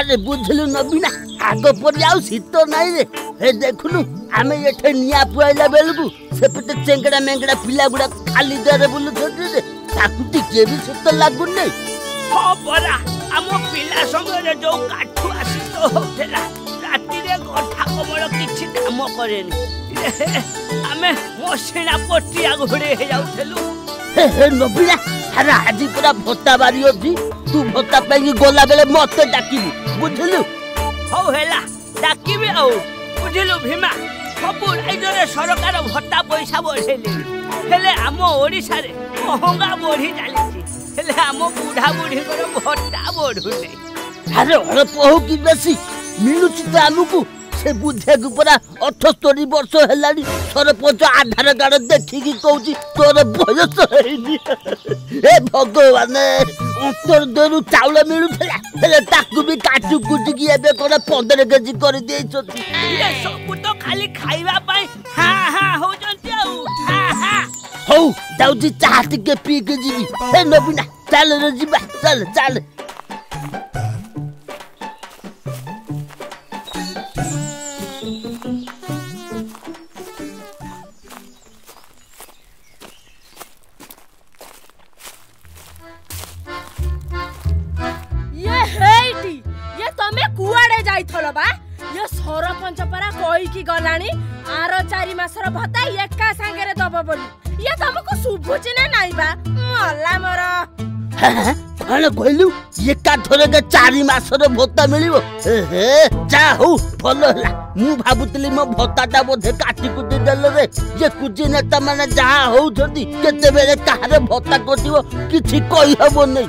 अरे बुझलु नबीना आग पर जाऊ शीत नाई रे हे देखुनु आमे एठे निया पुआइला बेलगु सेपटे चेंगड़ा मेंगड़ा पिला गुडा खाली दरे बुलु छटे रे ताकु टिके भी शीत लागु नै हो परा आमो पिला संगे रे जो काठु आसी तो होतेला राती रे गठा कमळ किछि काम करेनी आमे मसिना पटिया घोड़े हे जाउथलु हे नबीना अरे आज पूरा भत्ता बारी अछि तू भत्ता पाई गोला बेले मते डाकिबु बुझलु हो हेला डाकिबे औ बुझलु भीमा सब राइजरे सरकार भत्ता पैसा बढ़ेले हेले आम ओडिसा रे महंगा बढ़ी जालिछि हेले आम बुढ़ा बुढ़ी कर भत्ता बढ़ुने अरे अरे पहु की बेसी मिलुछि त आमुकु से बुझे गुपरा 78 वर्ष हेलानी सरपंच आधार कार्ड देखिकी कहूची तोर बयस हेनी ए भगवान उत्तर देरु चाउल मिलुथला हेले ताकु भी काटु कुटि की एबे कोन 15 केजी कर देइछथि ये सब तो खाली खाइबा पाई हां हां हो जंती आउ हां हां हो जाउची चाह टिके पी के जीवी हे नबीना चल रे जीवा चल चल ये सरपंच परा कोई की गलानी आरो 4 मासर भत्ता एका संगे रे दबो बोली ये तुमको सुबुची ना नाई बा मल्ला मोर कोन कहलु एका थरे के 4 मासर भत्ता मिलिबो हे जा हो भलो हला मु भाबुतली मो भत्ताटा बोधे काटी कुटी देले रे जे कुजी नेता माने जा हो जदी केते बेले कारे भत्ता कटिबो किछि कहि हबो नै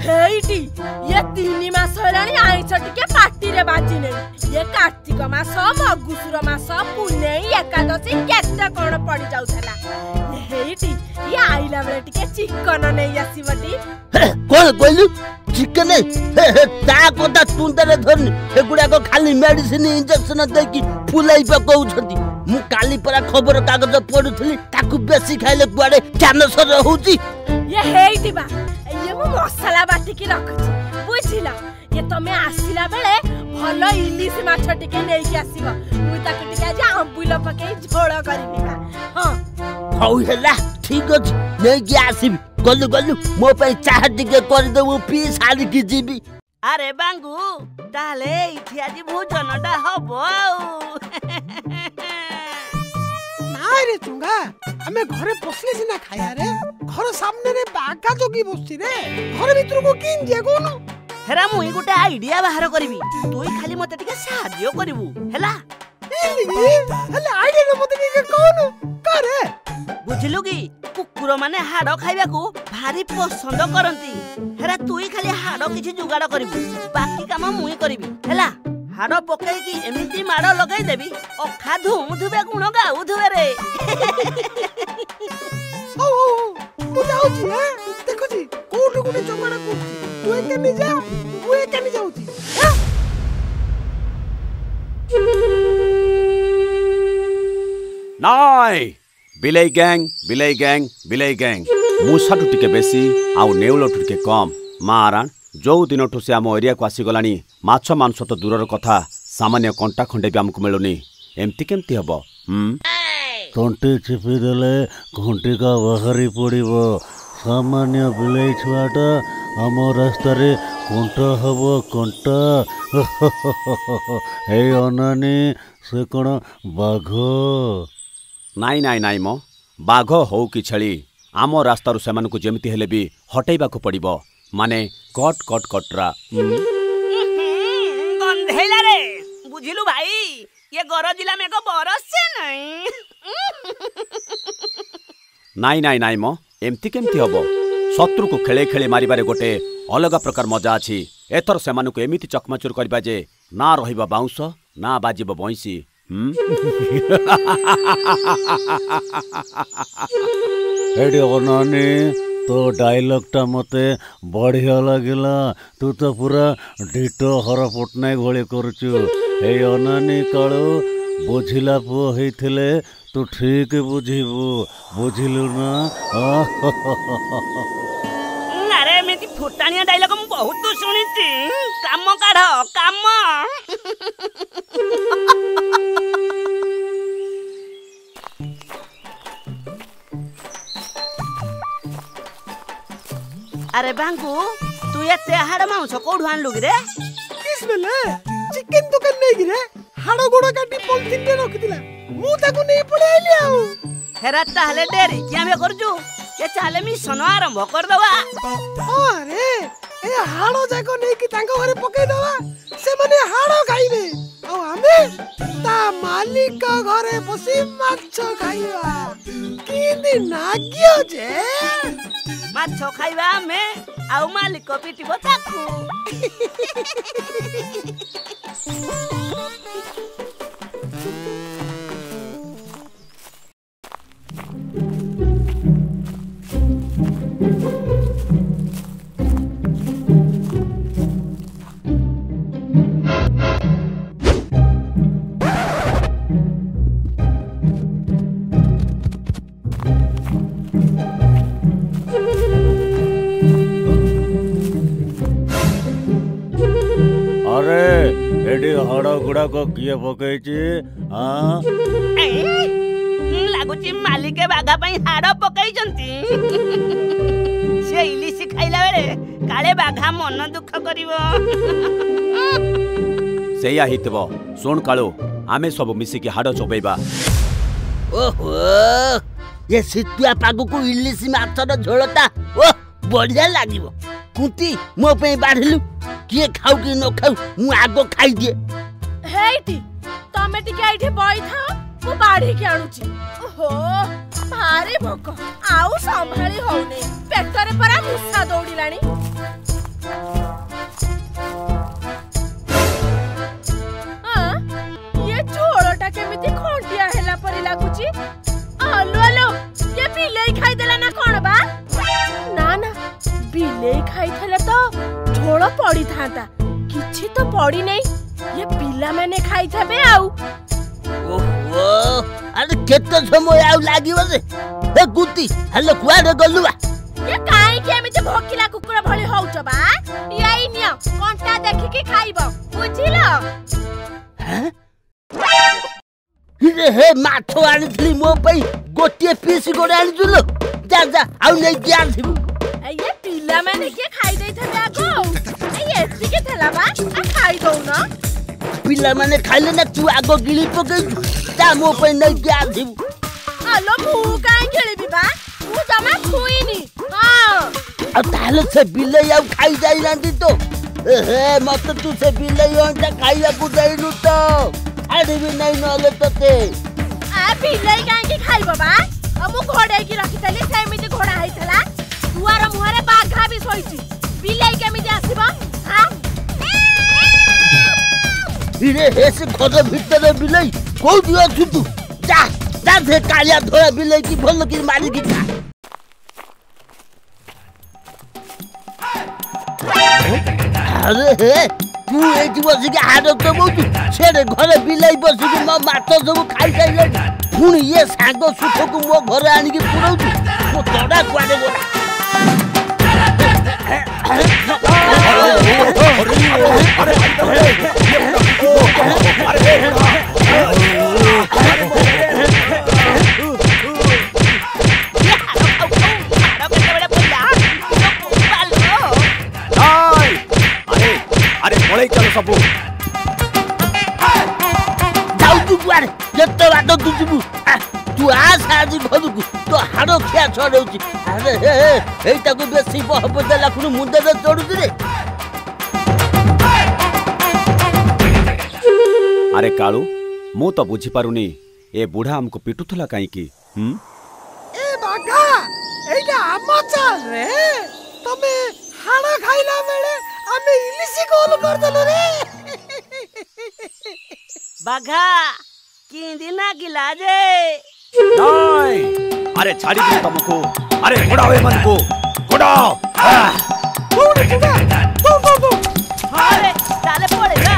हेइटी ये 3 मास होलानी आइछ टिके पार्टी रे बाजी नै ये कार्तिक मास मगुसुर मास पुने एकादशी केते कोन पड़ी जाउथला हेइटी ये आइला बेले टिके चिकन नै आसीबटी कोन कहलु चिकन हे ता कोता तुंदरे धरनी एगुडा को खाली मेडिसिन इंजेक्शन देकी फुलाई पकाउ छथि मु काली परा खबर कागज पढुथली ताकु बेसी खाइले कुआडे कैंसर होउची ये हेइटी बा ये मु मसाला बाटी की रखुची बुझिला ये तमे आसिला बेले भलो इलिस माछ टिके नै की आसीबो मु ताकु टिके आज आंबुल पके झोळ करिबी बा हां हौ हेला ठीक अछि नै की आसीबी गल्लु गल्लु मो पई चाह टिके कर देबो पी साली की जीबी अरे बांगू ताले इथि आज भोजनटा हबो नाइ रे चुंगा हमें घरे पसले सिना खाया रे घर सामने रे बागा जोगी बसछि रे घर भीतर को किन जे कोन हेरा मुई गुटे आइडिया बाहर करबी तोई खाली मते टिके साहाय्य करबू हेला हेले आइडिया मते टिके कोन करे बुझलु की कुकुर माने हाड़ खाइबा को भारी पसंद करंती हेरा तोई खाली हाड़ किछि जुगाड़ करबू बाकी काम मुई करबी हेला हाड़ पकई की एमिति माड़ लगाई देबी अखा धूम धुबे गुण गाउ धुबे रे ओ मु जाउची हे देखो जी कोन गुने जमाना को तू के नि जा तू के नि जाउची नाइ बिलाई गैंग बिलाई गैंग बिलाई गैंग मुसाटू टिके बेसी आउ नेउलटू टिके कम मारान जो दिनठू से आम एरिया को आसी गलानी माछ मांस तो दूरर कथा सामान्य कंटा खंडे भी हमको मिलुनी एमती केमती हबो तंटे चिपी देले घंटिका बाहरी पड़िबो सामान्य बिलाई छुआटा आम रास्ता रे कंटा हबो कंटा हे अनानी से कोन बाघ नाई नाई नाई मो बाघ हो कि छेली आम रास्तारू सेमानकु जेमिति हेले भी हटेइबा को पड़िबो माने कट कट कटरा गंधेला रे बुझिलु भाई ये गरजिला में को बरस से नहीं नाई नाई नाई मो एमती केमती हबो शत्रु को खेले खेले मारिबारे गोटे अलग प्रकार मजा अछि एथर सेमानकु एमिति चकमाचुर करबा जे ना रहिबा बाउंस ना बाजिबो बंसी एडी अनानी तो डायलॉग टा मते बढ़िया लगिला तू तो पूरा डिटो हर पटनायक भली करचु ए अनानी काळो बुझिला पो हेथिले तू ठीक बुझिबू बुझिलु ना अरे मेती फुटानिया डायलॉग मु बहुत सुनिची काम काम काढ काम। अरे बांगू तू एते हाड़ मांस कोठू आणलु रे? किस बेले चिकन दुकान नहीं गिरे हाड़ गोड़ काटी पॉलिथिन रे रखि दिला मु ताकू नहीं पळे आइली आउ। हेरा ताहले डेरी कि हमें करजु के चाले मिशन आरंभ कर दवा। अरे ए हाड़ो जाको नहीं कि तांको घरे पकई दवा से माने हाड़ो खाइबे आ हमें ता मालिक का घरे बसी माछ खाइबा कि दिन नागियो जे माछ खाइबा हमें आउ मालिक को पिटिबो ताकू। अरे एडी हड़ गुड़ा को किए पकईची? हाँ लागुची मालिक बागा पई हाड़ पकईचंती। से इलिसी खाइला बेले काले बाघा मन दुख करिवो। सेया हितबो सुन काळू आमे सब मिसी के हाड़ चोबैबा। ओहो ये सितुआ पागु को इलिसी माछर झोलता ओ बढ़िया लागिवो। कुंती मो पे बाढलु किए खाऊ कि न खाऊ मु आगो खाई दिए। हेइटी तमे टिके आइठी बई थाओ मु बाढी के आनुची। ओहो भारी भोक आउ संभाळी होउने पेटरे परा मुसा दौड़िलाणी। ये झोलटा केमिति खंडिया हेला परि लागुची। आलो आलो ये बिलेई खाई देला ना कोन बा? ना ना बिलेई खाई थले तो झोल पड़ी थांता किछि तो पड़ी नहीं ये पिला मैंने खाई थबे आउ। ओहो अरे केते समय आउ लागिवो रे ए गुती हल्लो कुआडे गलुवा। ये काई के एमिते भोकिला कुकुरा भली होउछ बा? यही नियो कोंटा देखि के खाइबो बुझिलो? हैं रे हे माछो आनिथली मो पई गोटिए पीस गोडे आनिजुलो जा जा आउ नै दिया थिबु। ये पिला मैंने के खाई देई थबे आगो ये एतिके थला बा आ खाई दउ न। पिला माने खाइले ना तू आगो गिली पकई जा मो पई नै दिया थिबु। आलो मु काई खेलिबी बा मु जमा खुइनी। हां आ ताले से बिले आउ खाई जाई नांदी तो ए मत तू से बिले अंडा खाइया को देइनु तो आडे भी नै नले तते। आ बिले काई के खाइबो बा? अब मु घोड़े की रखितली सेमिति घोड़ा हाइतला दुआर मुहरे बाघा भी सोइची बिलाई केमिति आसीबो? हां इरे हेसे घर भीतर बिलाई कोउदी अछु तू जा जा से कालिया धोया बिलाई की भल की मारी की खा। अरे हे तू एठी बसी के हाडो तो बहुतु छेड़े घर बिलाई बसी के म माछ सब खाई जाइले पुणी ये सांगो सुख को मो घर आनी के पुरौछु मो तडा कुआडे गोला। अरे पळै चल सबु जाऊ तू कुआडे जत्तो बाटो तू जिबु तू आस आज घरକୁ तो हाडो खिया छडौची। अरे हे एटा को बेसी बहब देला खुनु मुंडे रे चढुची रे। अरे काळू मु तो बुझी पारुनी ए बुढ़ा हमको पिटुथला काई की? ए बागा एटा आमाचार रे तमे हाड़ा खाइला बेले हमें इलिसी गोल कर देलो रे। बाघा किंदी ना गिला जे नाही अरे छाड़ी दे तुमको। अरे घोड़ावे मन को घोड़ाओ अरे डाले पड़ेगा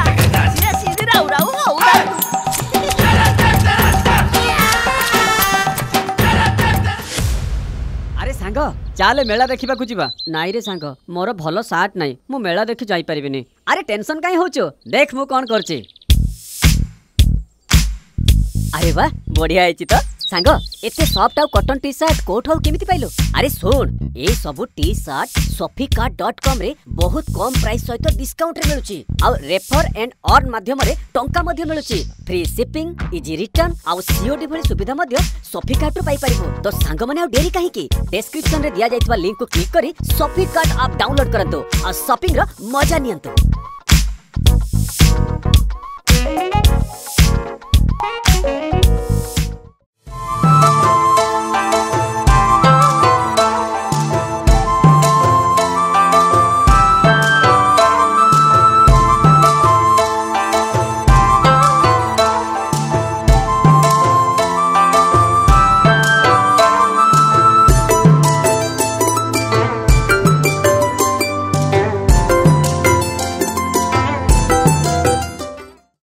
ये सीधी राउ राउ हो अरे सांग चाले मेला देखा जा नाई रे सांग मोर भल सार्ट नाई मु मेला देखि जाई परिबिनी। अरे टेंशन काई होचो देख मु कौन करची। अरे वाह बढ़िया है तो सांग एते सॉफ्ट आउ कॉटन टी शर्ट कोट हाउ केमिति पाइलो। अरे सुन ए सब टी शर्ट sofika.com रे बहुत कम प्राइस सहित डिस्काउंट रे मिलुची आ रेफर एंड अर्न माध्यम रे टंका मध्ये मिलुची। फ्री शिपिंग इजी रिटर्न आ सीओडी भली सुविधा मध्ये सॉफिकाट रो पाई परिबो। तो सांग माने आ देरी काहे की डिस्क्रिप्शन रे दिया जाइतबा लिंक को क्लिक करी सॉफिकाट ऐप डाउनलोड करंतो आ शॉपिंग रो मजा नियंतो।